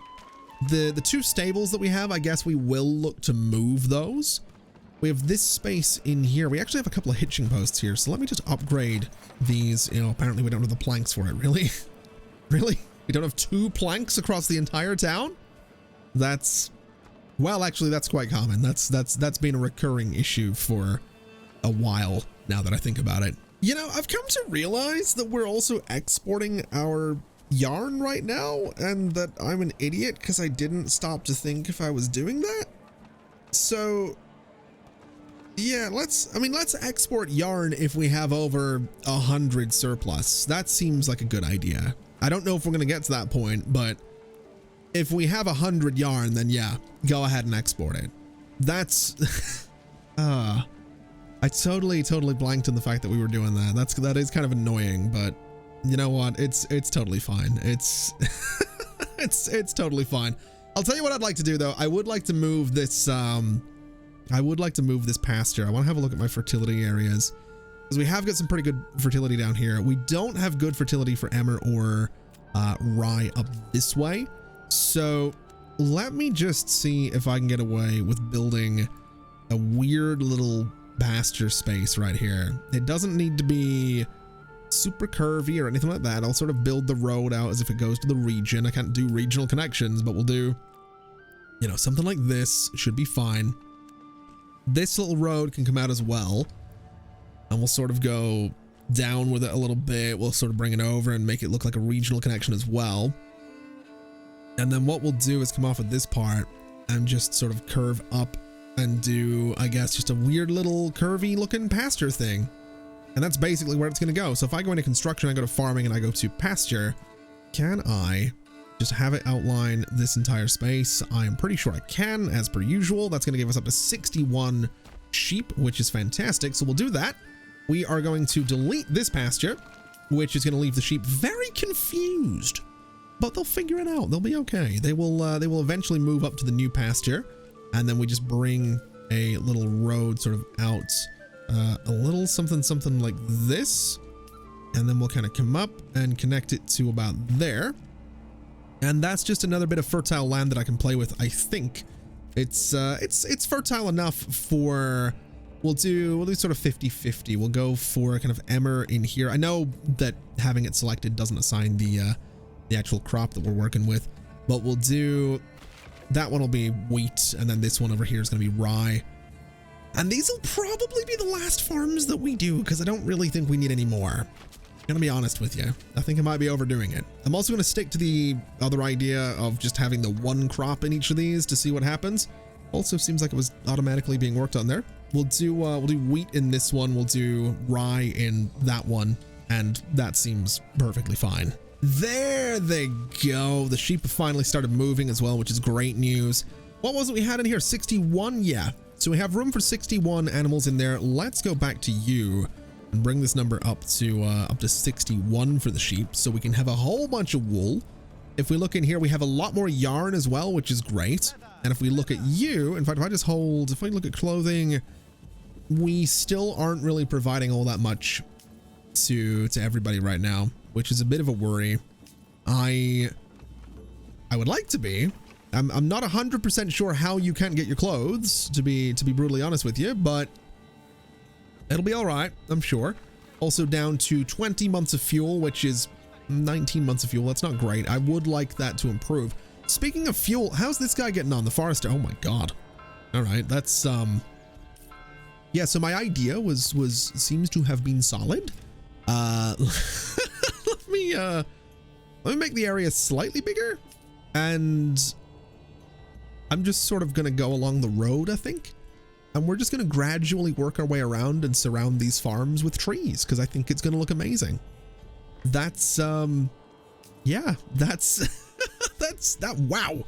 The 2 stables that we have, I guess we will look to move those. We have this space in here. We actually have a couple of hitching posts here. So let me just upgrade these. You know, apparently we don't have the planks for it. Really? Really? We don't have 2 planks across the entire town? That's, well, actually that's quite common. That's been a recurring issue for a while now that I think about it. You know, I've come to realize that we're also exporting our yarn right now, and that I'm an idiot because I didn't stop to think if I was doing that. So yeah, let's export yarn if we have over 100 surplus. That seems like a good idea. I don't know if we're going to get to that point, but if we have 100 yarn, then yeah, go ahead and export it. That's, I totally blanked on the fact that we were doing that. That is kind of annoying, but you know what? It's totally fine. It's, it's totally fine. I'll tell you what I'd like to do though. I would like to move this, pasture. I want to have a look at my fertility areas because we have got some pretty good fertility down here. We don't have good fertility for emmer or rye up this way. So let me just see if I can get away with building a weird little pasture space right here. It doesn't need to be super curvy or anything like that. I'll sort of build the road out as if it goes to the region. I can't do regional connections, but we'll do, you know, something like this should be fine. This little road can come out as well, and we'll sort of go down with it a little bit. We'll sort of bring it over and make it look like a regional connection as well. And then what we'll do is come off of this part and just sort of curve up and do, I guess, just a weird little curvy looking pasture thing. And that's basically where it's going to go. So if I go into construction, I go to farming, and I go to pasture, can I just have it outline this entire space? I am pretty sure I can, as per usual. That's going to give us up to 61 sheep, which is fantastic. So we'll do that. We are going to delete this pasture, which is going to leave the sheep very confused, but they'll figure it out. They'll be okay. They will eventually move up to the new pasture, and then we just bring a little road sort of out, a little something like this, and then we'll kind of come up and connect it to about there. And that's just another bit of fertile land that I can play with. I think it's fertile enough for, we'll do sort of 50-50. We'll go for kind of emmer in here. I know that having it selected doesn't assign the actual crop that we're working with, but we'll do, that one will be wheat, and then this one over here is going to be rye. And these will probably be the last farms that we do, because I don't really think we need any more. I'm gonna be honest with you. I think I might be overdoing it. I'm also gonna stick to the other idea of just having the one crop in each of these to see what happens. Also seems like it was automatically being worked on there. We'll do wheat in this one. We'll do rye in that one, and that seems perfectly fine. There they go. The sheep have finally started moving as well, which is great news. What was it we had in here? 61? Yeah. So we have room for 61 animals in there. Let's go back to you and bring this number up to 61 for the sheep so we can have a whole bunch of wool. If we look in here, we have a lot more yarn as well, which is great. And if we look at you, in fact, if I look at clothing, we still aren't really providing all that much to everybody right now, which is a bit of a worry. I would like to be. I'm not 100% sure how you can get your clothes, to be brutally honest with you, but it'll be all right, I'm sure. Also down to 20 months of fuel, which is 19 months of fuel. That's not great. I would like that to improve. Speaking of fuel, how's this guy getting on? The forester. Oh my god. All right, that's yeah, so my idea seems to have been solid. Let me make the area slightly bigger, and I'm just sort of gonna go along the road, I think, and we're just gonna gradually work our way around and surround these farms with trees because I think it's gonna look amazing. That's yeah, that's wow,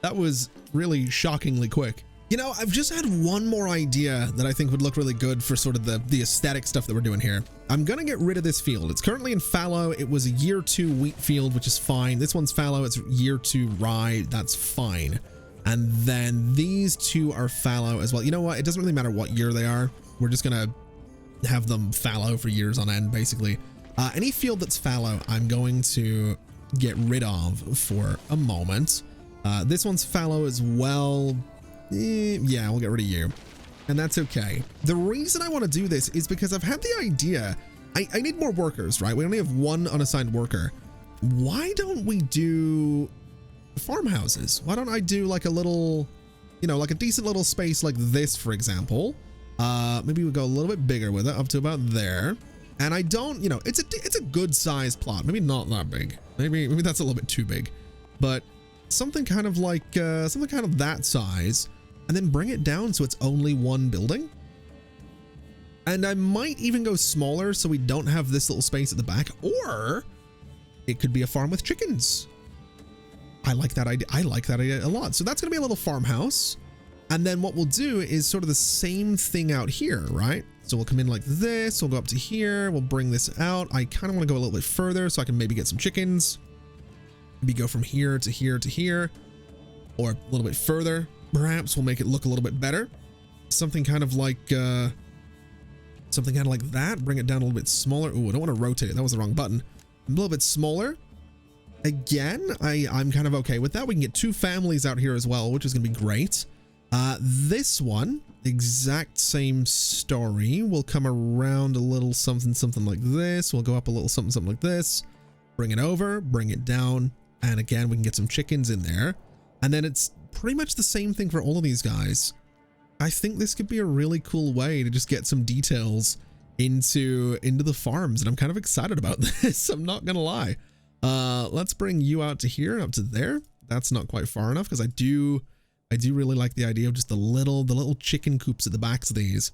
that was really shockingly quick. You know, I've just had one more idea that I think would look really good for sort of the aesthetic stuff that we're doing here. I'm gonna get rid of this field. It's currently in fallow. It was a year 2 wheat field, which is fine. This one's fallow. It's year 2 rye. That's fine. And then these two are fallow as well. You know what? It doesn't really matter what year they are. We're just gonna have them fallow for years on end, basically. Any field that's fallow, I'm going to get rid of for a moment. This one's fallow as well. Yeah, we'll get rid of you. And that's okay. The reason I want to do this is because I've had the idea. I need more workers, right? We only have one unassigned worker. Why don't we do farmhouses? Why don't I do like a little, you know, like a decent little space like this, for example? Maybe we'll go a little bit bigger with it, up to about there. And I don't, you know, it's a good sized plot. Maybe not that big. Maybe that's a little bit too big, but something kind of like something kind of that size, and then bring it down so it's only one building. And I might even go smaller so we don't have this little space at the back, or it could be a farm with chickens. I like that idea. I like that idea a lot. So that's going to be a little farmhouse. And then what we'll do is sort of the same thing out here, right? So we'll come in like this. We'll go up to here. We'll bring this out. I kind of want to go a little bit further so I can maybe get some chickens. Maybe go from here to here to here, or a little bit further. Perhaps we'll make it look a little bit better. Something kind of like that. Bring it down a little bit smaller. Ooh, I don't want to rotate it. That was the wrong button. A little bit smaller. Again, I'm kind of okay with that. We can get 2 families out here as well, which is going to be great. This one, exact same story. We'll come around a little something like this. We'll go up a little something like this. Bring it over, bring it down. And again, we can get some chickens in there. And then it's pretty much the same thing for all of these guys. I think this could be a really cool way to just get some details into the farms. And I'm kind of excited about this. I'm not going to lie. Let's bring you out to here and up to there. That's not quite far enough because I do really like the idea of just the little chicken coops at the backs of these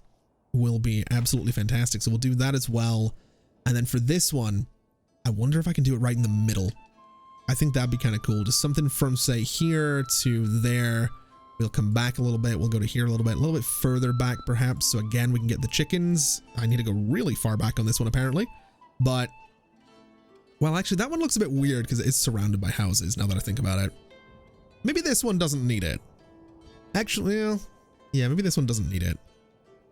will be absolutely fantastic. So we'll do that as well. And then for this one, I wonder if I can do it right in the middle. I think that'd be kind of cool. Just something from, say, here to there. We'll come back a little bit. We'll go to here a little bit further back, perhaps. So again, we can get the chickens. I need to go really far back on this one, apparently. But, well, actually, that one looks a bit weird because it's surrounded by houses, now that I think about it. Maybe this one doesn't need it. Actually, yeah, maybe this one doesn't need it.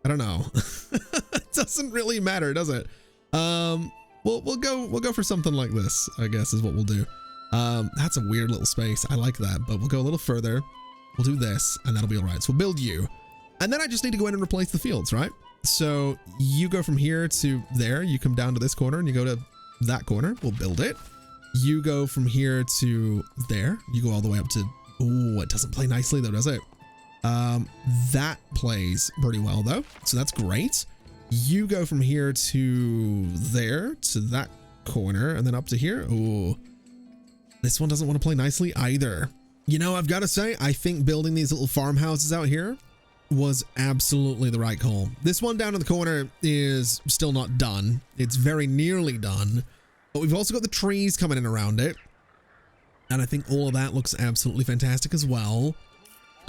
I don't know. It doesn't really matter, does it? We'll go for something like this, I guess, is what we'll do. That's a weird little space. I like that, but we'll go a little further. We'll do this, and that'll be all right. So we'll build you. And then I just need to go in and replace the fields, right? So you go from here to there. You come down to this corner, and you go to that corner. We'll build it. You go from here to there. You go all the way up to... Ooh, it doesn't play nicely, though, does it? That plays pretty well, though. So that's great. You go from here to there, to that corner, and then up to here. Ooh, this one doesn't want to play nicely either. You know, I've got to say, I think building these little farmhouses out here was absolutely the right call. This one down in the corner is still not done. It's very nearly done, but we've also got the trees coming in around it. And I think all of that looks absolutely fantastic as well.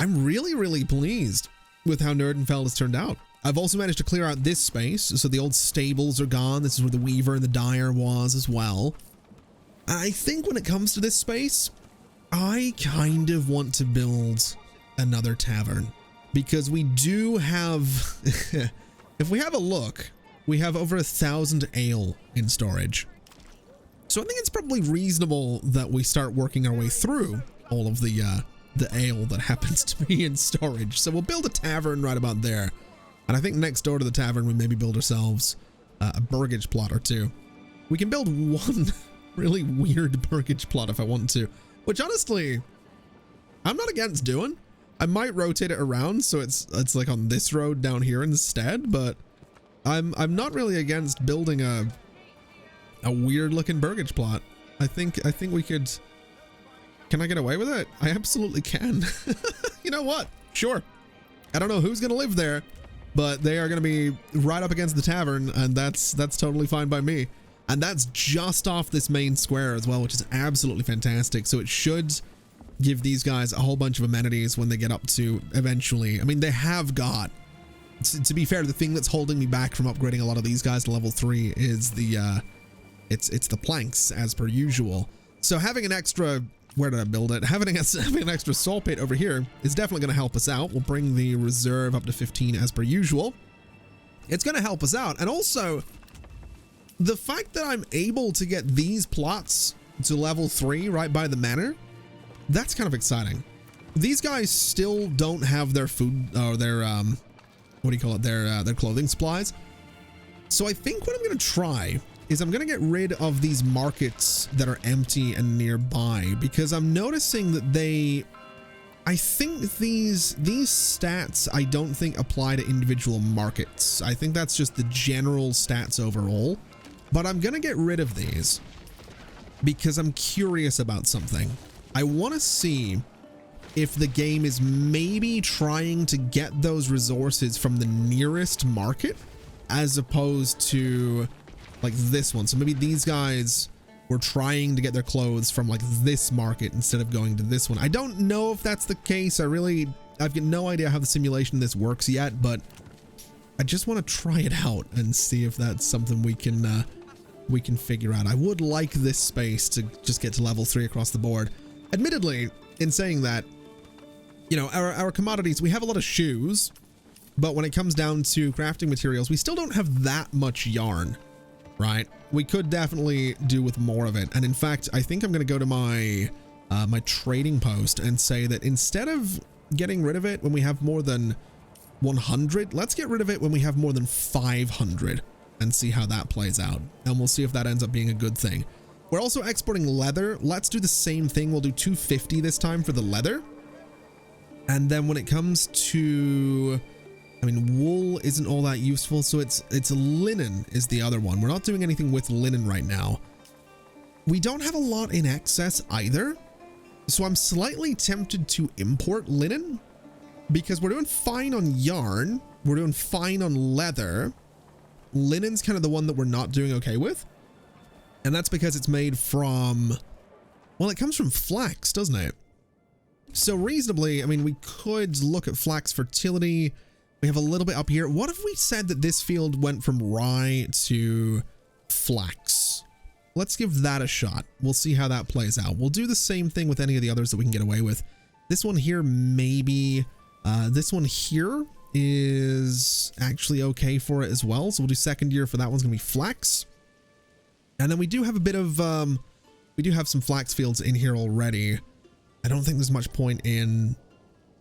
I'm really, really pleased with how Nerdenfeld has turned out. I've also managed to clear out this space, so the old stables are gone. This is where the weaver and the dyer was as well. I think when it comes to this space, I kind of want to build another tavern, because we do have, if we have a look, we have over 1,000 ale in storage. So I think it's probably reasonable that we start working our way through all of the ale that happens to be in storage. So we'll build a tavern right about there. And I think next door to the tavern, we maybe build ourselves a burgage plot or two. We can build one really weird burgage plot if I want to, which honestly, I'm not against doing. I might rotate it around so it's like on this road down here instead, but I'm not really against building a weird looking burgage plot. I think we could. Can I get away with it? I absolutely can. You know what? Sure. I don't know who's gonna live there, but they are gonna be right up against the tavern, and that's totally fine by me. And that's just off this main square as well, which is absolutely fantastic. So it should give these guys a whole bunch of amenities when they get up to eventually. I mean, they have got, to be fair, the thing that's holding me back from upgrading a lot of these guys to level 3 is the it's the planks, as per usual. So having an extra, where did I build it? Having an extra saw pit over here is definitely going to help us out. We'll bring the reserve up to 15 as per usual. It's going to help us out. And also, the fact that I'm able to get these plots to level 3 right by the manor, that's kind of exciting. These guys still don't have their food or their what do you call it, their clothing supplies. So I think what I'm going to try is I'm going to get rid of these markets that are empty and nearby, because I'm noticing that I think these stats I don't think apply to individual markets. I think that's just the general stats overall, but I'm going to get rid of these because I'm curious about something. I want to see if the game is maybe trying to get those resources from the nearest market as opposed to like this one. So maybe these guys were trying to get their clothes from like this market instead of going to this one. I don't know if that's the case. I've got no idea how the simulation of this works yet, but I just want to try it out and see if that's something we can figure out. I would like this space to just get to level 3 across the board. Admittedly, in saying that, you know, our commodities, we have a lot of shoes, but when it comes down to crafting materials, we still don't have that much yarn, right? We could definitely do with more of it. And in fact, I think I'm going to go to my my trading post and say that instead of getting rid of it when we have more than 100, let's get rid of it when we have more than 500 and see how that plays out. And we'll see if that ends up being a good thing. We're also exporting leather. Let's do the same thing. We'll do 250 this time for the leather. And then when it comes to, I mean, wool isn't all that useful. So it's linen is the other one. We're not doing anything with linen right now. We don't have a lot in excess either. So I'm slightly tempted to import linen because we're doing fine on yarn. We're doing fine on leather. Linen's kind of the one that we're not doing okay with. And that's because it's made from, well, it comes from flax, doesn't it? So reasonably, I mean, we could look at flax fertility. We have a little bit up here. What if we said that this field went from rye to flax? Let's give that a shot. We'll see how that plays out. We'll do the same thing with any of the others that we can get away with. This one here, maybe. This one here is actually okay for it as well. So we'll do second year for that. One's going to be flax. And then we do have a bit of, we do have some flax fields in here already. I don't think there's much point in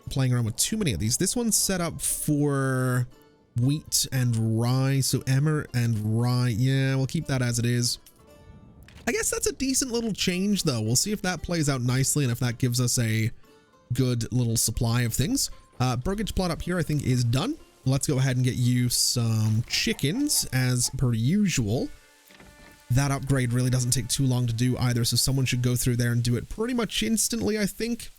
playing around with too many of these. This one's set up for wheat and rye. So emmer and rye. Yeah, we'll keep that as it is. I guess that's a decent little change though. We'll see if that plays out nicely and if that gives us a good little supply of things. Burgage plot up here I think is done. Let's go ahead and get you some chickens as per usual. That upgrade really doesn't take too long to do either, so someone should go through there and do it pretty much instantly, I think.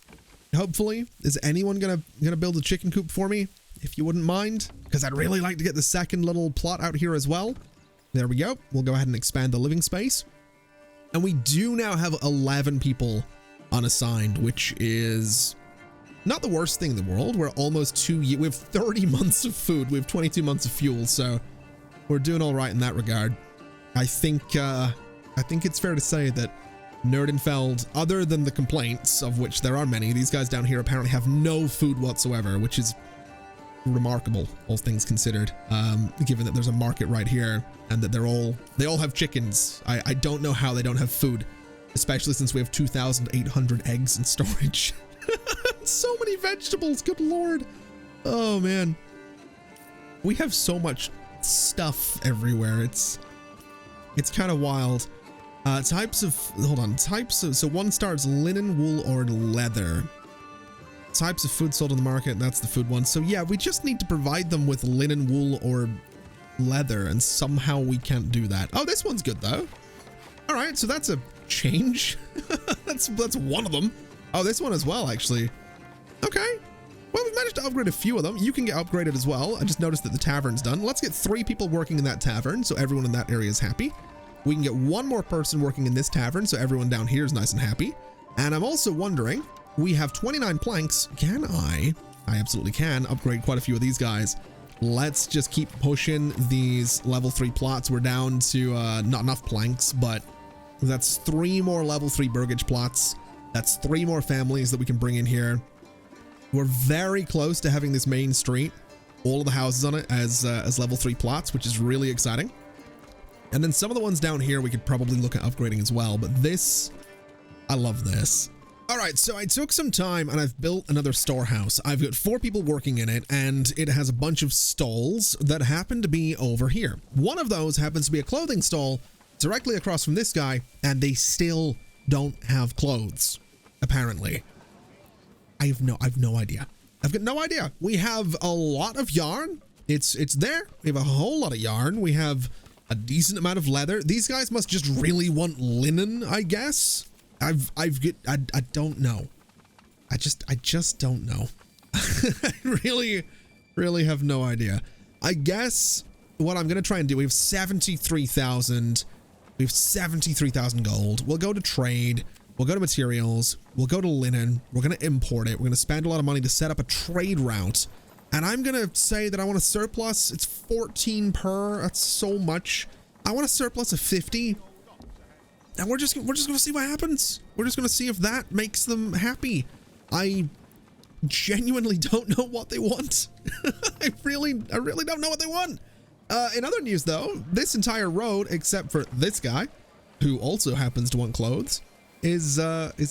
Hopefully. Is anyone gonna build a chicken coop for me, if you wouldn't mind? Because I'd really like to get the second little plot out here as well. There we go. We'll go ahead and expand the living space. And we do now have 11 people unassigned, which is not the worst thing in the world. We're almost 2 years. We have 30 months of food. We have 22 months of fuel. So we're doing all right in that regard. I think it's fair to say that Nerdenfeld, other than the complaints, of which there are many, these guys down here apparently have no food whatsoever, which is remarkable, all things considered, given that there's a market right here and that they all have chickens. I don't know how they don't have food, especially since we have 2,800 eggs in storage. So many vegetables, good lord. Oh man, we have so much stuff everywhere. It's kind of wild. Types of so 1 star is linen, wool, or leather. Types of food sold on the market, that's the food one. So yeah, we just need to provide them with linen, wool, or leather, and somehow we can't do that. Oh, this one's good though. All right, so that's a change. that's one of them. Oh, this one as well, actually. Okay. Well, we've managed to upgrade a few of them. You can get upgraded as well. I just noticed that the tavern's done. Let's get 3 people working in that tavern, so everyone in that area is happy. We can get 1 more person working in this tavern, so everyone down here is nice and happy. And I'm also wondering, we have 29 planks. Can I absolutely can upgrade quite a few of these guys. Let's just keep pushing these level 3 plots. We're down to not enough planks, but that's 3 more level 3 burgage plots. That's 3 more families that we can bring in here. We're very close to having this main street, all of the houses on it as level 3 plots, which is really exciting. And then some of the ones down here we could probably look at upgrading as well, but this, I love this. All right, so I took some time and I've built another storehouse. I've got 4 people working in it, and it has a bunch of stalls that happen to be over here. One of those happens to be a clothing stall directly across from this guy, and they still don't have clothes, apparently. I've no idea. I've got no idea. We have a lot of yarn. It's there. We have a whole lot of yarn. We have a decent amount of leather. These guys must just really want linen, I guess. I don't know. I just don't know. I really have no idea. I guess what I'm gonna try and do, we have 73,000. We have 73,000 gold. We'll go to trade. We'll go to materials. We'll go to linen. We're gonna import it. We're gonna spend a lot of money to set up a trade route. And I'm gonna say that I want a surplus. It's 14 per. That's so much. I want a surplus of 50. And we're just gonna see what happens. We're just gonna see if that makes them happy. I genuinely don't know what they want. I really don't know what they want. In other news though, this entire road, except for this guy, who also happens to want clothes, is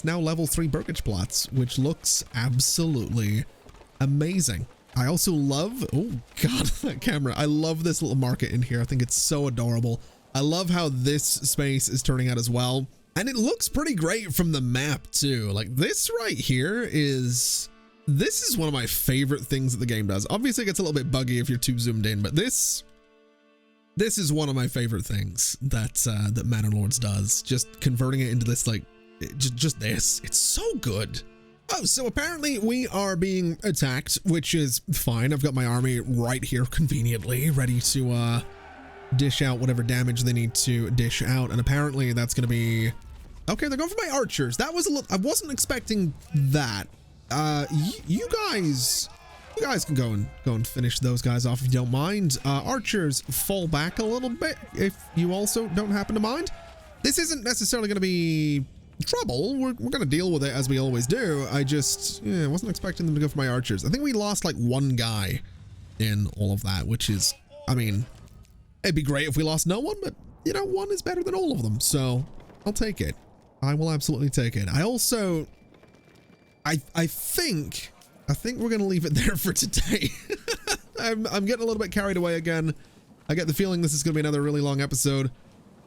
now level 3 burgage plots, which looks absolutely amazing. I also love, oh god, that camera. I love this little market in here. I think it's so adorable. I love how this space is turning out as well. And it looks pretty great from the map too. Like this right here is one of my favorite things that the game does. Obviously it gets a little bit buggy if you're too zoomed in, but this is one of my favorite things that Manor Lords does. Just converting it into this, like, just this. It's so good. Oh, so apparently we are being attacked, which is fine. I've got my army right here conveniently ready to dish out whatever damage they need to dish out. And apparently that's going to be... Okay, they're going for my archers. That was a little... I wasn't expecting that. You guys can go and finish those guys off if you don't mind. Archers, fall back a little bit if you also don't happen to mind. This isn't necessarily going to be trouble. We're going to deal with it as we always do. I just wasn't expecting them to go for my archers. I think we lost like 1 guy in all of that, which is, I mean, it'd be great if we lost no one, but you know, 1 is better than all of them. So I'll take it. I will absolutely take it. I also, I think we're going to leave it there for today. I'm getting a little bit carried away again. I get the feeling this is going to be another really long episode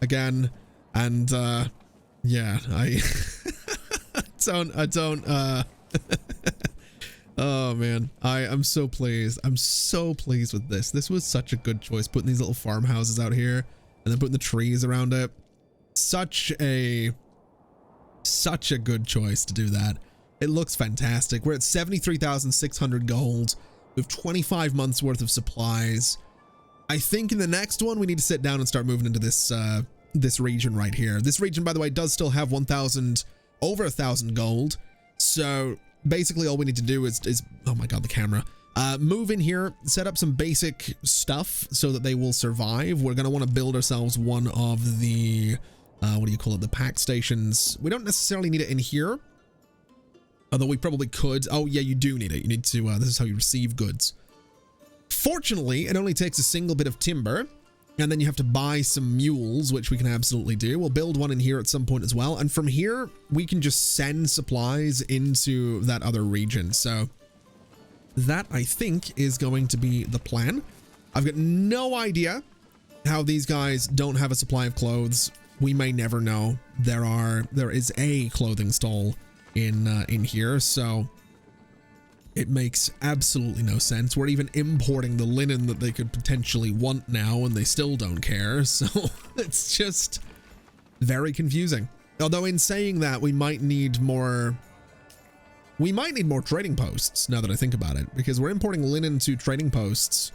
again. And, yeah, I don't, oh man, I'm so pleased. I'm so pleased with this. This was such a good choice, putting these little farmhouses out here and then putting the trees around it. Such a good choice to do that. It looks fantastic. We're at 73,600 gold. We have 25 months worth of supplies. I think in the next one, we need to sit down and start moving into this region right here. This region, by the way, does still have over 1,000 gold. So basically all we need to do is oh my god, the camera. Move in here, set up some basic stuff so that they will survive. We're going to want to build ourselves one of the, what do you call it? The pack stations. We don't necessarily need it in here, although we probably could. Oh yeah, you do need it. You need to, this is how you receive goods. Fortunately, it only takes a single bit of timber, and then you have to buy some mules, which we can absolutely do. We'll build one in here at some point as well. And from here, we can just send supplies into that other region. So that, I think, is going to be the plan. I've got no idea how these guys don't have a supply of clothes. We may never know. There is a clothing stall in here, so it makes absolutely no sense. We're even importing the linen that they could potentially want now, and they still don't care. So it's just very confusing. Although in saying that, we might need more trading posts now that I think about it, because we're importing linen to trading posts,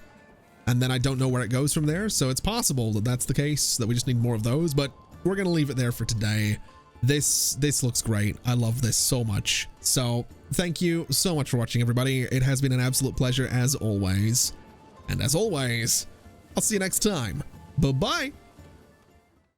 and then I don't know where it goes from there. So it's possible that that's the case, that we just need more of those, but we're going to leave it there for today. This looks great. I love this so much. So thank you so much for watching, everybody. It has been an absolute pleasure as always. And as always, I'll see you next time. Bye-bye.